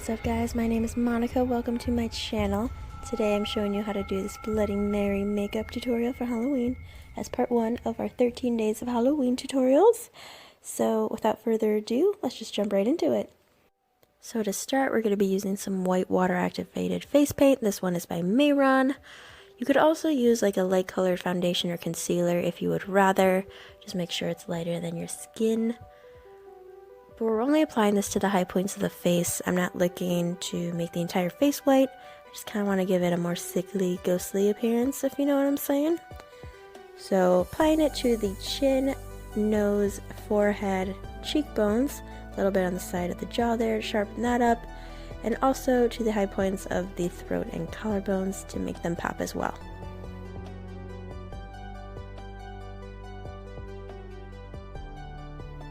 What's up guys, my name is Monica, welcome to my channel. Today I'm showing you how to do this Bloody Mary makeup tutorial for Halloween as part 1 of our 13 days of Halloween tutorials. So without further ado, let's just jump right into it. So to start, we're going to be using some white water activated face paint. This one is by Mayron. You could also use like a light colored foundation or concealer if you would rather. Just make sure it's lighter than your skin. But we're only applying this to the high points of the face. I'm not looking to make the entire face white. I just kind of want to give it a more sickly, ghostly appearance, if you know what I'm saying. So applying it to the chin, nose, forehead, cheekbones, a little bit on the side of the jaw there to sharpen that up, and also to the high points of the throat and collarbones to make them pop as well.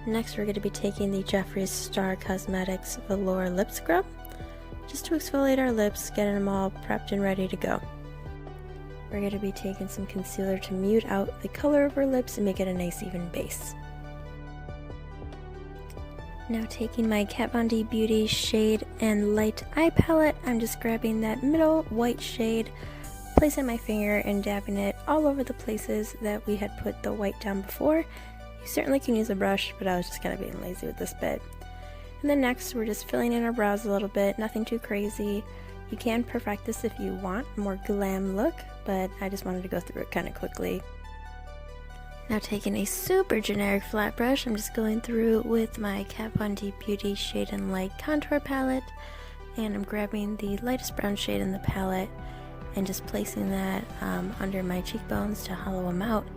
Next, we're going to be taking the Jeffree Star Cosmetics Velour Lip Scrub just to exfoliate our lips, getting them all prepped and ready to go. We're going to be taking some concealer to mute out the color of our lips and make it a nice even base. Now taking my Kat Von D Beauty Shade and Light Eye Palette, I'm just grabbing that middle white shade, placing my finger and dabbing it all over the places that we had put the white down before. You certainly can use a brush, but I was just kind of being lazy with this bit. And then next, we're just filling in our brows a little bit, nothing too crazy. You can perfect this if you want a more glam look, but I just wanted to go through it kind of quickly. Now taking a super generic flat brush, I'm just going through with my Kat Von D Beauty Shade and Light Contour Palette, and I'm grabbing the lightest brown shade in the palette and just placing that under my cheekbones to hollow them out,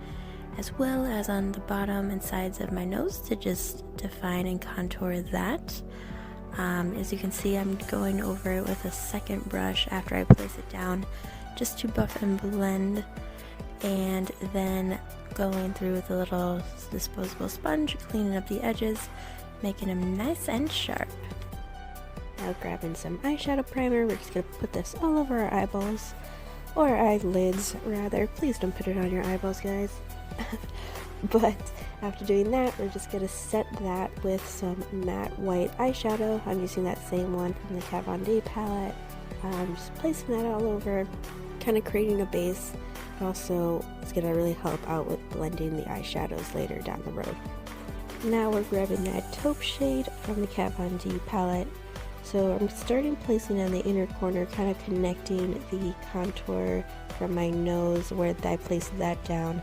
as well as on the bottom and sides of my nose to just define and contour that. As you can see, I'm going over it with a second brush after I place it down just to buff and blend, and then going through with a little disposable sponge, cleaning up the edges, making them nice and sharp. Now grabbing some eyeshadow primer, we're just going to put this all over our eyeballs, or eyelids rather. Please don't put it on your eyeballs, guys. But after doing that, we're just going to set that with some matte white eyeshadow. I'm using that same one from the Kat Von D palette. Just placing that all over, kind of creating a base. Also, it's going to really help out with blending the eyeshadows later down the road. Now we're grabbing that taupe shade from the Kat Von D palette. So I'm starting placing on the inner corner, kind of connecting the contour from my nose where I placed that down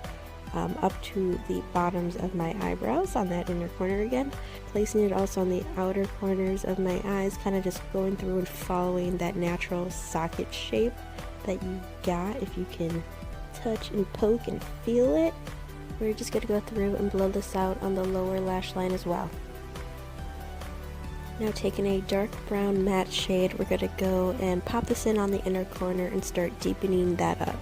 up to the bottoms of my eyebrows on that inner corner again. Placing it also on the outer corners of my eyes, kind of just going through and following that natural socket shape that you got if you can touch and poke and feel it. We're just going to go through and blow this out on the lower lash line as well. Now taking a dark brown matte shade, we're going to go and pop this in on the inner corner and start deepening that up.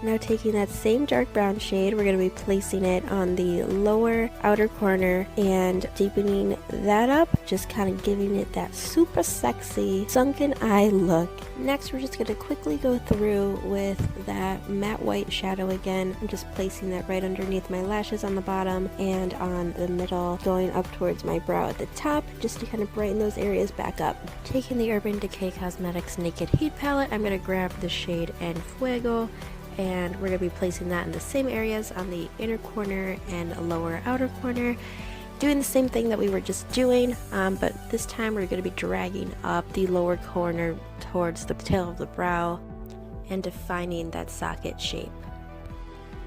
Now taking that same dark brown shade, we're going to be placing it on the lower outer corner and deepening that up, just kind of giving it that super sexy sunken eye look. Next, we're just going to quickly go through with that matte white shadow again. I'm just placing that right underneath my lashes on the bottom and on the middle, going up towards my brow at the top, just to kind of brighten those areas back up. Taking the Urban Decay Cosmetics Naked Heat palette, I'm going to grab the shade En Fuego, and we're going to be placing that in the same areas on the inner corner and lower outer corner, doing the same thing that we were just doing, but this time we're going to be dragging up the lower corner towards the tail of the brow and defining that socket shape.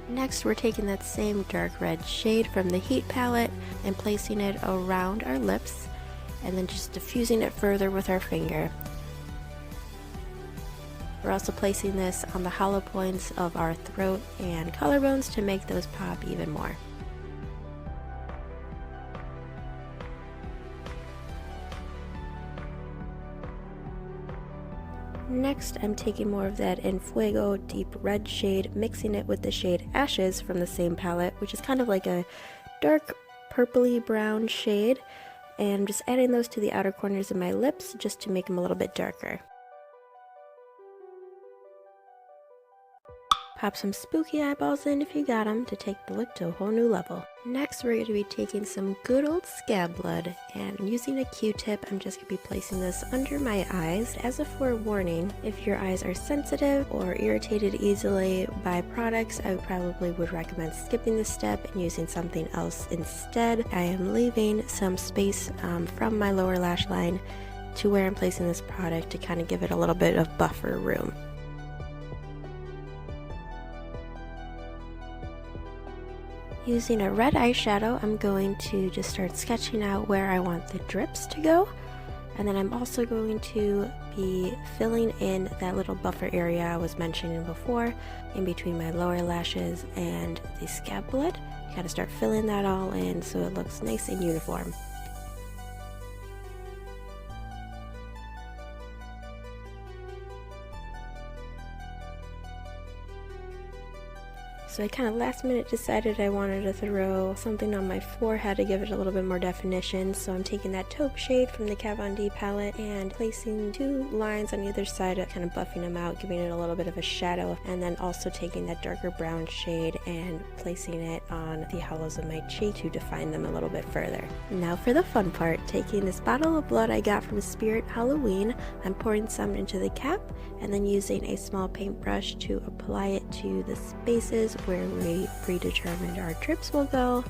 Next, we're taking that same dark red shade from the Heat palette and placing it around our lips, and then just diffusing it further with our finger. We're also placing this on the hollow points of our throat and collarbones to make those pop even more. Next, I'm taking more of that En Fuego deep red shade, mixing it with the shade Ashes from the same palette, which is kind of like a dark purpley brown shade, and I'm just adding those to the outer corners of my lips just to make them a little bit darker. Pop some spooky eyeballs in if you got them to take the look to a whole new level. Next, we're going to be taking some good old scab blood, and using a Q-tip, I'm just going to be placing this under my eyes. As a forewarning, if your eyes are sensitive or irritated easily by products, I probably would recommend skipping this step and using something else instead. I am leaving some space from my lower lash line to where I'm placing this product to kind of give it a little bit of buffer room. Using a red eyeshadow, I'm going to just start sketching out where I want the drips to go. And then I'm also going to be filling in that little buffer area I was mentioning before, in between my lower lashes and the scab blood. You gotta start filling that all in so it looks nice and uniform. So I kind of last minute decided I wanted to throw something on my forehead to give it a little bit more definition. So I'm taking that taupe shade from the Kat Von D palette and placing 2 lines on either side, kind of buffing them out, giving it a little bit of a shadow. And then also taking that darker brown shade and placing it on the hollows of my cheek to define them a little bit further. Now for the fun part, taking this bottle of blood I got from Spirit Halloween, I'm pouring some into the cap and then using a small paintbrush to apply it to the spaces where we predetermined our drips will go.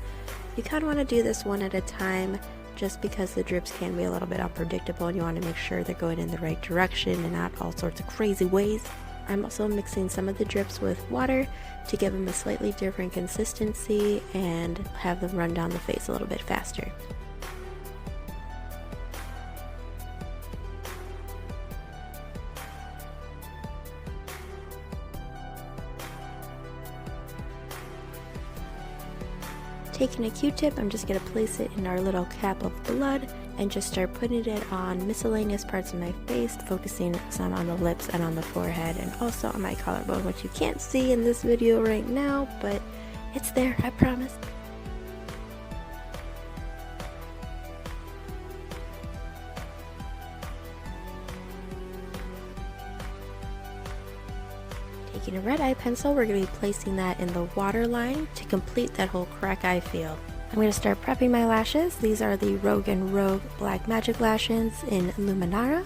You kind of want to do this one at a time just because the drips can be a little bit unpredictable and you want to make sure they're going in the right direction and not all sorts of crazy ways. I'm also mixing some of the drips with water to give them a slightly different consistency and have them run down the face a little bit faster. Taking a Q-tip, I'm just going to place it in our little cap of blood and just start putting it on miscellaneous parts of my face, focusing some on the lips and on the forehead and also on my collarbone, which you can't see in this video right now, but it's there, I promise. Taking a red eye pencil, we're going to be placing that in the waterline to complete that whole crack eye feel. I'm going to start prepping my lashes. These are the Rogue & Rogue Black Magic Lashes in Luminara.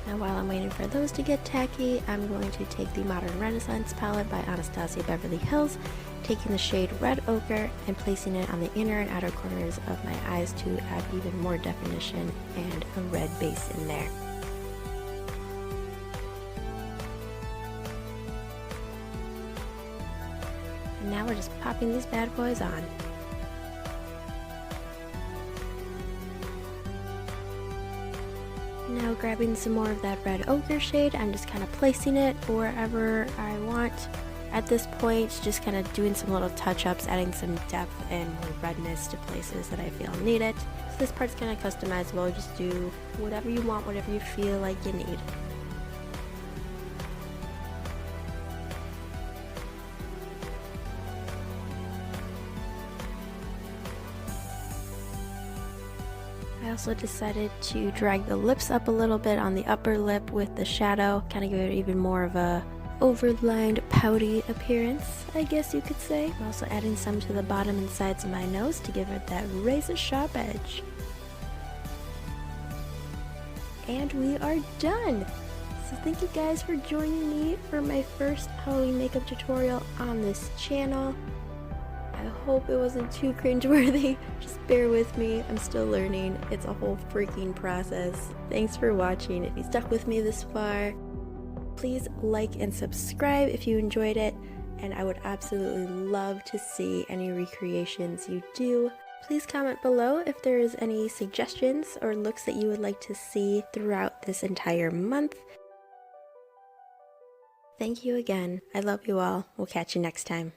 Now while I'm waiting for those to get tacky, I'm going to take the Modern Renaissance palette by Anastasia Beverly Hills, taking the shade Red Ochre and placing it on the inner and outer corners of my eyes to add even more definition and a red base in there. And now we're just popping these bad boys on. Now grabbing some more of that red ochre shade, I'm just kind of placing it wherever I want. At this point, just kind of doing some little touch-ups, adding some depth and more redness to places that I feel need it. So this part's kind of customizable, just do whatever you want, whatever you feel like you need. I also decided to drag the lips up a little bit on the upper lip with the shadow, kind of give it even more of a overlined, pouty appearance, I guess you could say. I'm also adding some to the bottom and sides of my nose to give it that razor sharp edge. And we are done! So thank you guys for joining me for my first Halloween makeup tutorial on this channel. I hope it wasn't too cringeworthy. Just bear with me, I'm still learning. It's a whole freaking process. Thanks for watching. If you stuck with me this far, please like and subscribe if you enjoyed it, and I would absolutely love to see any recreations you do. Please comment below if there is any suggestions or looks that you would like to see throughout this entire month. Thank you again. I love you all. We'll catch you next time.